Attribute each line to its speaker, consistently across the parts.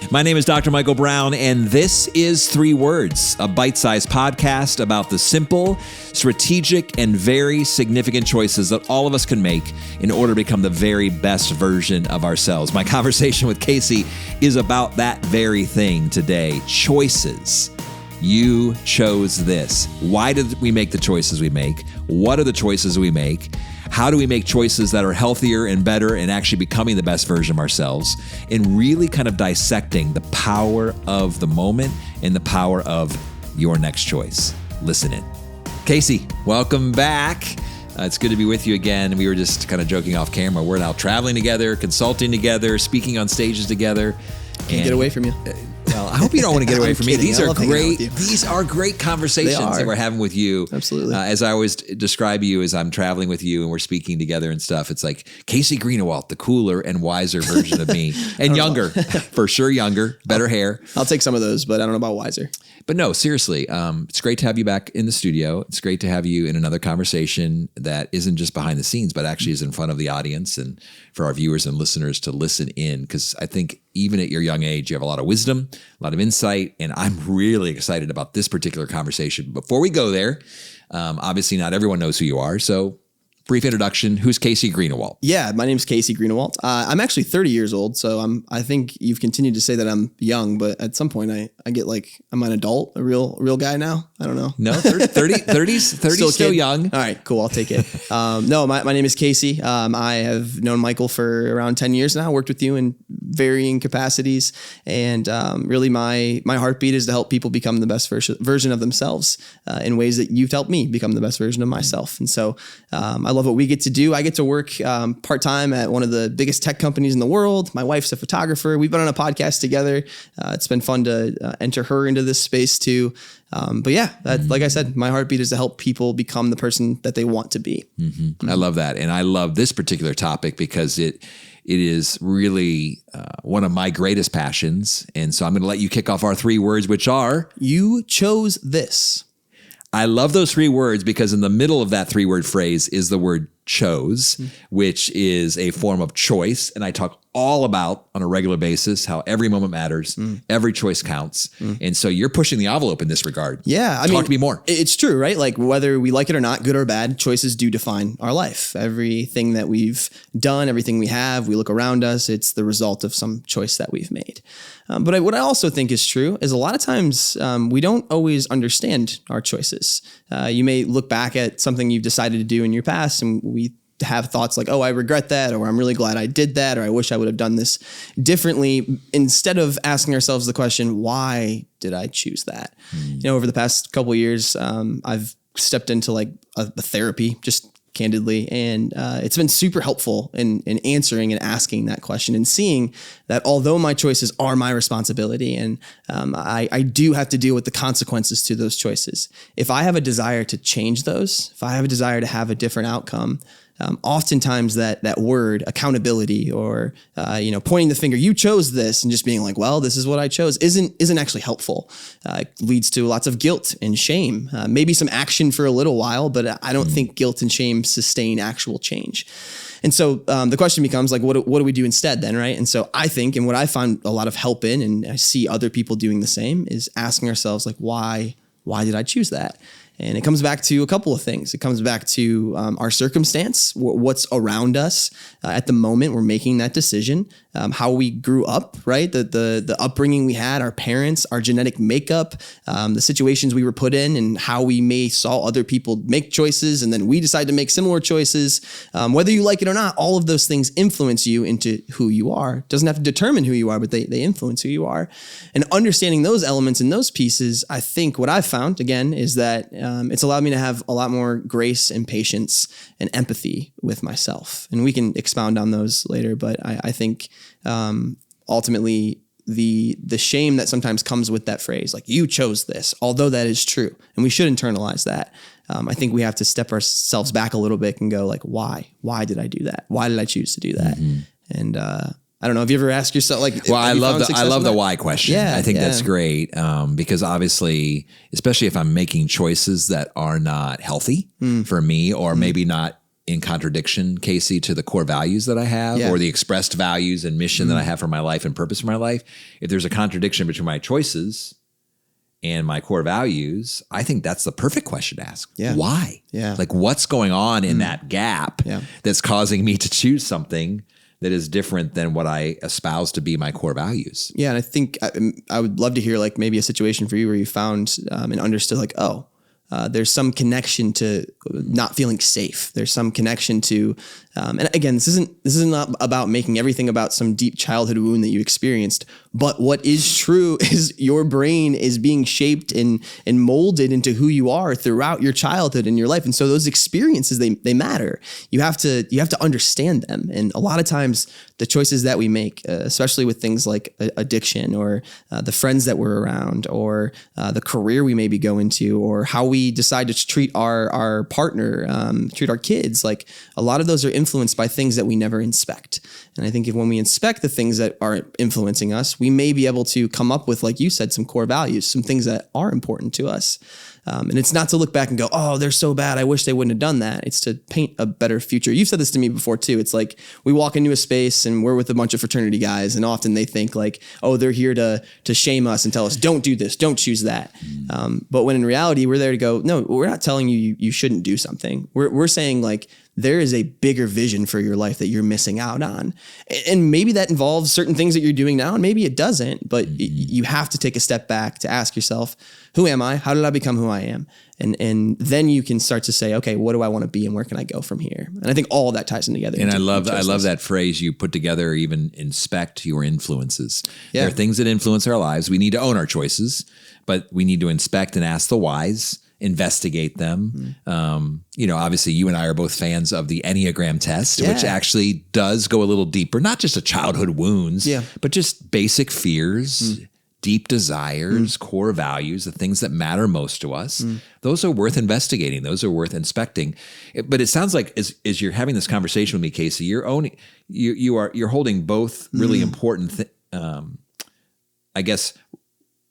Speaker 1: My name is Dr. Michael Brown, and this is 3 Words, a bite-sized podcast about the simple, strategic, and very significant choices that all of us can make in order to become the very best version of ourselves. My conversation with Casey is about that very thing today, choices. You chose this. Why did we make the choices we make? What are the choices we make? How do we make choices that are healthier and better and actually becoming the best version of ourselves? And really kind of dissecting the power of the moment and the power of your next choice. Listen in. Casey, welcome back. It's good to be with you again. We were just kind of joking off camera. We're now traveling together, consulting together, speaking on stages together.
Speaker 2: Can't get away from you.
Speaker 1: Well, I hope you don't want to get away from me. These are great. These are great conversations that we're having with you.
Speaker 2: Absolutely.
Speaker 1: As I always describe you, as I'm traveling with you and we're speaking together and stuff, it's like Casey Greenawalt, the cooler and wiser version of me, and younger, for sure, younger, better hair.
Speaker 2: I'll take some of those, but I don't know about wiser.
Speaker 1: But no, seriously, it's great to have you back in the studio. It's great to have you in another conversation that isn't just behind the scenes, but actually is in front of the audience and for our viewers and listeners to listen in. Because I think even at your young age, you have a lot of wisdom, a lot of insight, and I'm really excited about this particular conversation. Before we go there, obviously not everyone knows who you are, so brief introduction. Who's Casey Greenawalt?
Speaker 2: Yeah, my name's Casey Greenawalt. I'm actually 30 years old, so I think you've continued to say that I'm young, but at some point I get like I'm an adult, a real guy now. I don't know.
Speaker 1: No, 30's still young.
Speaker 2: All right, cool. I'll take it. No, my name is Casey. I have known Michael for around 10 years now. Worked with you in varying capacities, and really my heartbeat is to help people become the best version of themselves in ways that you've helped me become the best version of myself. And so I love what we get to do. I get to work part-time at one of the biggest tech companies in the world. My wife's a photographer. We've been on a podcast together. It's been fun to enter her into this space too. But yeah, like I said, my heartbeat is to help people become the person that they want to be.
Speaker 1: Mm-hmm. I love that. And I love this particular topic because it is really one of my greatest passions. And so I'm going to let you kick off our 3 words, which are...
Speaker 2: You chose this.
Speaker 1: I love those 3 words because in the middle of that 3-word phrase is the word chose, which is a form of choice. And I talk all about on a regular basis how every moment matters, every choice counts. And so you're pushing the envelope in this regard.
Speaker 2: Yeah.
Speaker 1: Talk to me more.
Speaker 2: It's true, right? Like whether we like it or not, good or bad, choices do define our life. Everything that we've done, everything we have, we look around us, it's the result of some choice that we've made. But what I also think is true is a lot of times we don't always understand our choices. You may look back at something you've decided to do in your past and we have thoughts like, oh, I regret that, or I'm really glad I did that, or I wish I would have done this differently, instead of asking ourselves the question, why did I choose that? You know, over the past couple of years, I've stepped into like a therapy, just candidly. And it's been super helpful in answering and asking that question and seeing that although my choices are my responsibility and I do have to deal with the consequences to those choices. If I have a desire to change those, if I have a desire to have a different outcome, oftentimes that word accountability or, pointing the finger, you chose this, and just being like, well, this is what I chose isn't actually helpful. It leads to lots of guilt and shame, maybe some action for a little while, but I don't think guilt and shame sustain actual change. And so the question becomes like, what do we do instead then, right? And so I think, and what I find a lot of help in, and I see other people doing the same, is asking ourselves like, why did I choose that? And it comes back to a couple of things. It comes back to our circumstance, what's around us at the moment we're making that decision, how we grew up, right? The upbringing we had, our parents, our genetic makeup, the situations we were put in, and how we may saw other people make choices, and then we decide to make similar choices. Whether you like it or not, all of those things influence you into who you are. Doesn't have to determine who you are, but they influence who you are. And understanding those elements and those pieces, I think what I've found, again, is that it's allowed me to have a lot more grace and patience and empathy with myself. And we can expound on those later, but I think ultimately the shame that sometimes comes with that phrase, like you chose this, although that is true, and we should internalize that. I think we have to step ourselves back a little bit and go like, why did I do that? Why did I choose to do that? And I don't know. Have you ever asked yourself like?
Speaker 1: Well, I love the why question.
Speaker 2: Yeah,
Speaker 1: I think that's great because obviously, especially if I'm making choices that are not healthy for me, or maybe not in contradiction, Casey, to the core values that I have or the expressed values and mission that I have for my life and purpose for my life, if there's a contradiction between my choices and my core values, I think that's the perfect question to ask.
Speaker 2: Yeah.
Speaker 1: Why?
Speaker 2: Yeah.
Speaker 1: Like what's going on in that gap that's causing me to choose something that is different than what I espouse to be my core values?
Speaker 2: Yeah. And I think I would love to hear like maybe a situation for you where you found and understood like, there's some connection to not feeling safe. There's some connection to, and again, this isn't not about making everything about some deep childhood wound that you experienced. But what is true is your brain is being shaped and molded into who you are throughout your childhood and your life. And so those experiences, they matter. You have to understand them. And a lot of times the choices that we make, especially with things like addiction or the friends that we're around or the career we maybe go into or how we decide to treat our partner, treat our kids, like a lot of those are influenced by things that we never inspect. And I think when we inspect the things that are influencing us, we may be able to come up with, like you said, some core values, some things that are important to us. And it's not to look back and go, oh, they're so bad, I wish they wouldn't have done that. It's to paint a better future. You've said this to me before too. It's like we walk into a space and we're with a bunch of fraternity guys, and often they think like, oh, they're here to shame us and tell us, don't do this, don't choose that. But when in reality, we're there to go, no, we're not telling you shouldn't do something. We're saying like, there is a bigger vision for your life that you're missing out on. And maybe that involves certain things that you're doing now, and maybe it doesn't, but you have to take a step back to ask yourself, who am I? How did I become who I am? And then you can start to say, okay, what do I want to be and where can I go from here? And I think all of that ties in together.
Speaker 1: And I love that phrase you put together, even inspect your influences. Yeah. There are things that influence our lives. We need to own our choices, but we need to inspect and ask the whys, investigate them. Obviously you and I are both fans of the Enneagram test, which actually does go a little deeper, not just a childhood wounds, but just basic fears, deep desires, core values, the things that matter most to us. Those are worth investigating. Those are worth inspecting. But it sounds like as you're having this conversation with me, Casey, you're holding both really important,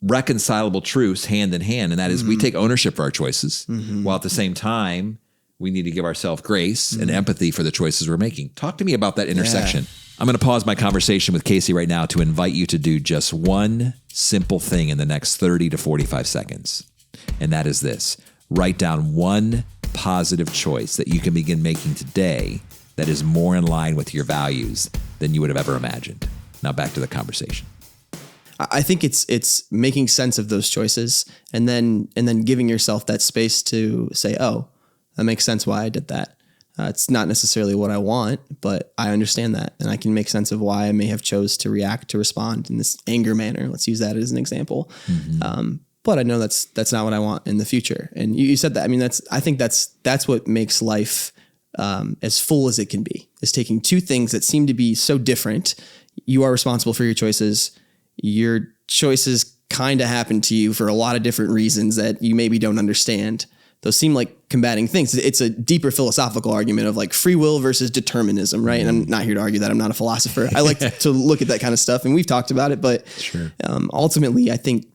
Speaker 1: reconcilable truths hand in hand. And that is we take ownership for our choices while at the same time, we need to give ourselves grace and empathy for the choices we're making. Talk to me about that intersection. I'm going to pause my conversation with Casey right now to invite you to do just one simple thing in the next 30 to 45 seconds. And that is this: write down one positive choice that you can begin making today that is more in line with your values than you would have ever imagined. Now back to the conversation.
Speaker 2: I think it's making sense of those choices and then giving yourself that space to say, oh, that makes sense why I did that. It's not necessarily what I want, but I understand that. And I can make sense of why I may have chose to react, to respond in this anger manner. Let's use that as an example. But I know that's not what I want in the future. And you said that. I mean, I think that's what makes life as full as it can be, is taking two things that seem to be so different. You are responsible for your choices. Your choices kind of happen to you for a lot of different reasons that you maybe don't understand. Those seem like combating things. It's a deeper philosophical argument of like free will versus determinism, right? And I'm not here to argue that. I'm not a philosopher. I like to look at that kind of stuff, and we've talked about it. But ultimately, I think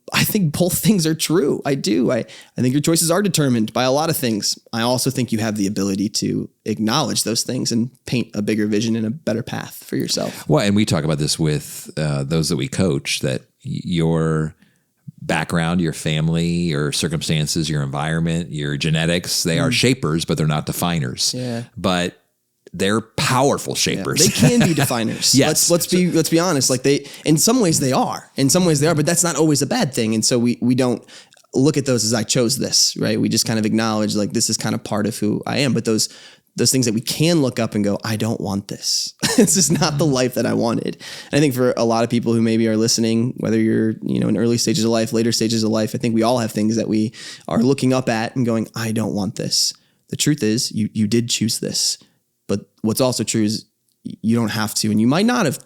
Speaker 2: both things are true. I do. I think your choices are determined by a lot of things. I also think you have the ability to acknowledge those things and paint a bigger vision and a better path for yourself.
Speaker 1: Well, and we talk about this with those that we coach, that your background, your family, your circumstances, your environment, your genetics, they are shapers, but they're not definers. Yeah. But they're powerful shapers.
Speaker 2: Yeah, they can be definers.
Speaker 1: Yes.
Speaker 2: Let's be honest. Like in some ways they are, but that's not always a bad thing. And so we don't look at those as I chose this, right? We just kind of acknowledge like, this is kind of part of who I am. But those things that we can look up and go, I don't want this. This is not the life that I wanted. And I think for a lot of people who maybe are listening, whether you're, in early stages of life, later stages of life, I think we all have things that we are looking up at and going, I don't want this. The truth is you did choose this, but what's also true is you don't have to, and you might not have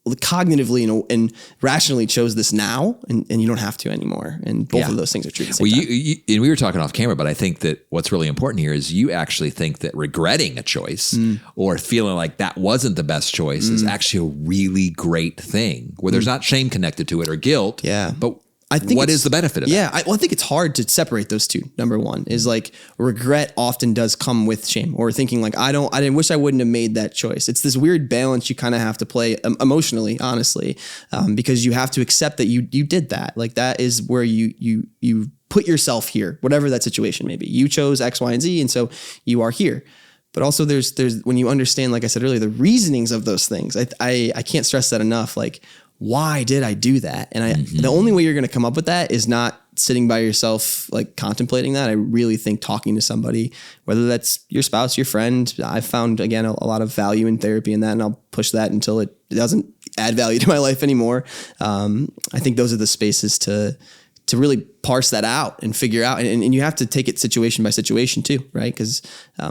Speaker 2: cognitively and rationally chose this now, and you don't have to anymore. And both of those things are true at the same time.
Speaker 1: And we were talking off camera, but I think that what's really important here is you actually think that regretting a choice or feeling like that wasn't the best choice is actually a really great thing, where there's not shame connected to it or guilt.
Speaker 2: Yeah.
Speaker 1: But what is the benefit of that?
Speaker 2: Yeah. I think it's hard to separate those two. Number one is like regret often does come with shame, or thinking like, I wish I wouldn't have made that choice. It's this weird balance you kind of have to play emotionally, honestly, because you have to accept that you did that. Like that is where you put yourself here, whatever that situation may be. You chose X, Y, and Z. And so you are here. But also there's when you understand, like I said earlier, the reasonings of those things, I can't stress that enough. Like, why did I do that? And the only way you're going to come up with that is not sitting by yourself, like contemplating that. I really think talking to somebody, whether that's your spouse, your friend. I've found, again, a lot of value in therapy and that, and I'll push that until it doesn't add value to my life anymore. I think those are the spaces to really parse that out and figure out. And you have to take it situation by situation too, right? Because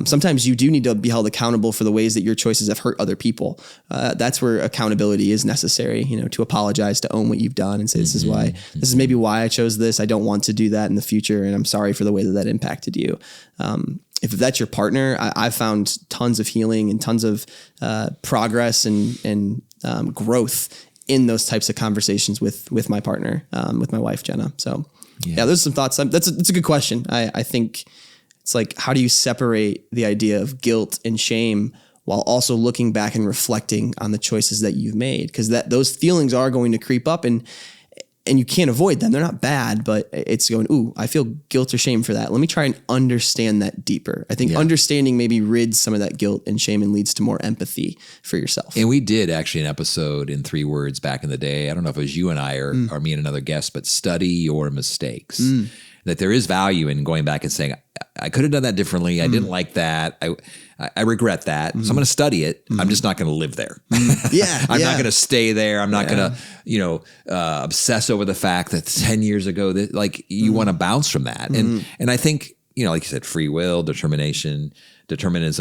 Speaker 2: sometimes you do need to be held accountable for the ways that your choices have hurt other people. That's where accountability is necessary, to apologize, to own what you've done and say, this is maybe why I chose this. I don't want to do that in the future. And I'm sorry for the way that impacted you. If that's your partner, I've found tons of healing and tons of progress and growth in those types of conversations with my partner, with my wife, Jenna. So yeah, those are some thoughts. That's a good question. I think it's like, how do you separate the idea of guilt and shame while also looking back and reflecting on the choices that you've made? Because those feelings are going to creep up and you can't avoid them. They're not bad, but it's going, ooh, I feel guilt or shame for that. Let me try and understand that deeper. I think understanding maybe rids some of that guilt and shame and leads to more empathy for yourself.
Speaker 1: And we did actually an episode in 3 words back in the day. I don't know if it was you and I or me and another guest, but study your mistakes. That there is value in going back and saying, I could have done that differently. I didn't like that. I regret that. So I'm going to study it. I'm just not going to live there. I'm not going to stay there. I'm not going to, obsess over the fact that 10 years ago that like you want to bounce from that. And I think, like you said, free will, determinism,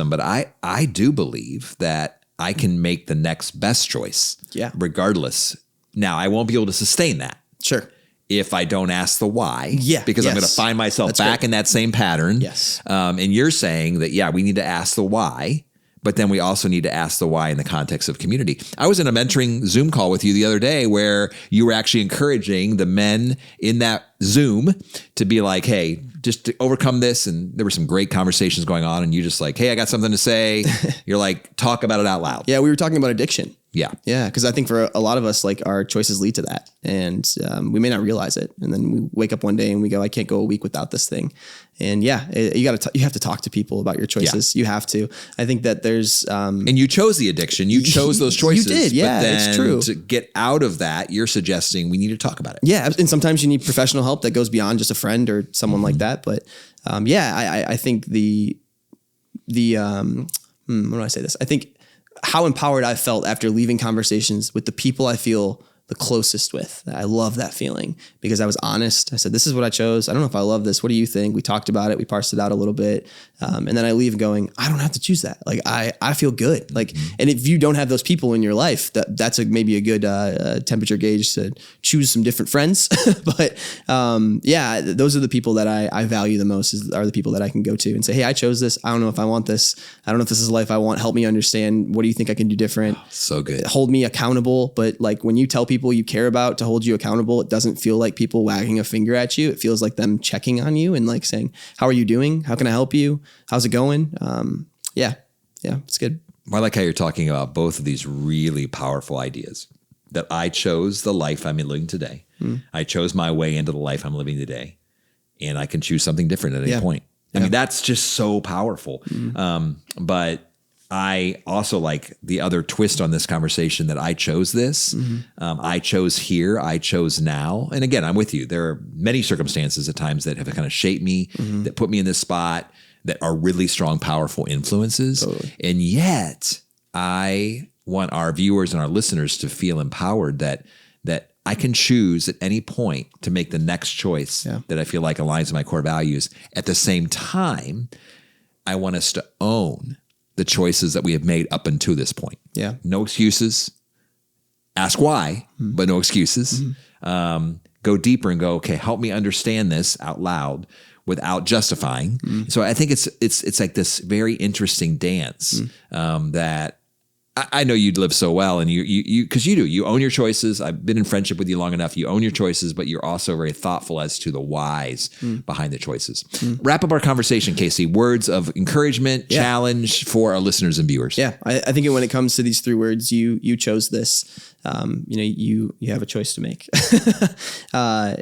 Speaker 1: but I do believe that I can make the next best choice regardless. Now I won't be able to sustain that.
Speaker 2: Sure.
Speaker 1: If I don't ask the why, because I'm going to find myself back in that same pattern.
Speaker 2: Yes.
Speaker 1: And you're saying that, we need to ask the why, but then we also need to ask the why in the context of community. I was in a mentoring Zoom call with you the other day where you were actually encouraging the men in that Zoom to be like, hey, just to overcome this. And there were some great conversations going on. And you just like, hey, I got something to say. You're like, talk about it out loud.
Speaker 2: Yeah, we were talking about addiction.
Speaker 1: Yeah.
Speaker 2: Yeah. Because I think for a lot of us, like our choices lead to that. And we may not realize it. And then we wake up one day and we go, I can't go a week without this thing. And you have to talk to people about your choices. You have to. I think that there's...
Speaker 1: and you chose the addiction. You chose those choices.
Speaker 2: You did. Yeah,
Speaker 1: but then
Speaker 2: it's true.
Speaker 1: To get out of that, you're suggesting we need to talk about it.
Speaker 2: Yeah. And sometimes you need professional help that goes beyond just a friend or someone like that. But I think what do I say this? I think how empowered I felt after leaving conversations with the people I feel the closest with. I love that feeling because I was honest. I said, this is what I chose. I don't know if I love this. What do you think? We talked about it. We parsed it out a little bit. And then I leave going, I don't have to choose that. Like I feel good. Like, and if you don't have those people in your life, that's maybe a good temperature gauge to choose some different friends. But those are the people that I value the most are the people that I can go to and say, hey, I chose this. I don't know if I want this. I don't know if this is the life I want. Help me understand. What do you think I can do different?
Speaker 1: Oh, so good.
Speaker 2: Hold me accountable. But like when you tell people you care about to hold you accountable, it doesn't feel like people wagging a finger at you. It feels like them checking on you and like saying, how are you doing? How can I help you? How's it going? It's good.
Speaker 1: I like how you're talking about both of these really powerful ideas that I chose the life I'm living today. I chose my way into the life I'm living today, and I can choose something different at any point. I mean, that's just so powerful. But I also like the other twist on this conversation that I chose this. I chose here. I chose now. And again, I'm with you. There are many circumstances at times that have kind of shaped me, that put me in this spot, that are really strong, powerful influences.
Speaker 2: Totally.
Speaker 1: And yet I want our viewers and our listeners to feel empowered that I can choose at any point to make the next choice that I feel like aligns with my core values. At the same time, I want us to own the choices that we have made up until this point.
Speaker 2: Yeah.
Speaker 1: No excuses. Ask why, but no excuses. Go deeper and go, okay, help me understand this out loud without justifying. So I think it's like this very interesting dance that I know you'd live so well, and because you own your choices. I've been in friendship with you long enough. You own your choices, but you're also very thoughtful as to the whys behind the choices. Wrap up our conversation, Casey. Words of encouragement, challenge for our listeners and viewers.
Speaker 2: Yeah, I think when it comes to these 3 words, you chose this. You have a choice to make.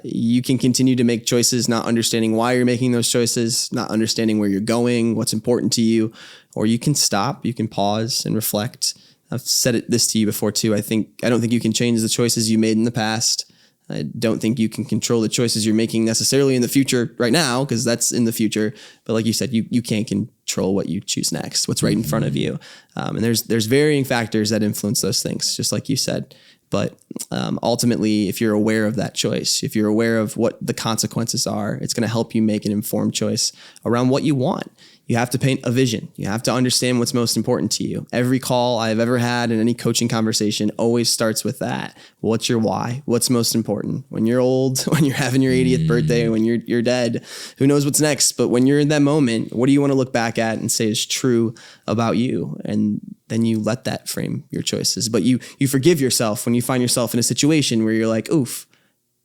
Speaker 2: You can continue to make choices, not understanding why you're making those choices, not understanding where you're going, what's important to you, or you can stop, you can pause and reflect. I've said this to you before too. I don't think you can change the choices you made in the past. I don't think you can control the choices you're making necessarily in the future right now, because that's in the future. But like you said, you can't control what you choose next, what's right in front of you. And there's varying factors that influence those things, just like you said. But ultimately, if you're aware of that choice, if you're aware of what the consequences are, it's going to help you make an informed choice around what you want. You have to paint a vision. You have to understand what's most important to you. Every call I've ever had in any coaching conversation always starts with that. What's your why? What's most important? When you're old, when you're having your 80th birthday, when you're dead, who knows what's next? But when you're in that moment, what do you want to look back at and say is true about you? And then you let that frame your choices. But you forgive yourself when you find yourself in a situation where you're like, oof,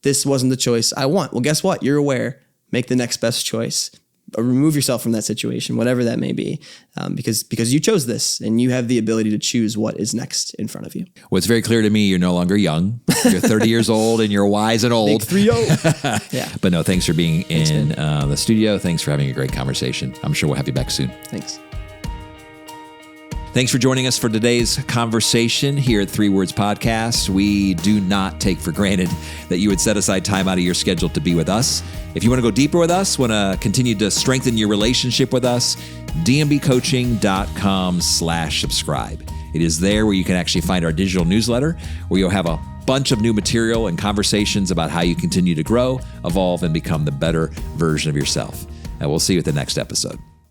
Speaker 2: this wasn't the choice I want. Well, guess what? You're aware. Make the next best choice. Or remove yourself from that situation, whatever that may be, because you chose this and you have the ability to choose what is next in front of you.
Speaker 1: Well, it's very clear to me you're no longer young. You're 30 years old and you're wise and old.
Speaker 2: Big 3-0.
Speaker 1: Yeah. But no, thanks for being in the studio. Thanks for having a great conversation. I'm sure we'll have you back soon.
Speaker 2: Thanks.
Speaker 1: Thanks for joining us for today's conversation here at 3 Words Podcast. We do not take for granted that you would set aside time out of your schedule to be with us. If you want to go deeper with us, want to continue to strengthen your relationship with us, dmbcoaching.com/subscribe. It is there where you can actually find our digital newsletter, where you'll have a bunch of new material and conversations about how you continue to grow, evolve, and become the better version of yourself. And we'll see you at the next episode.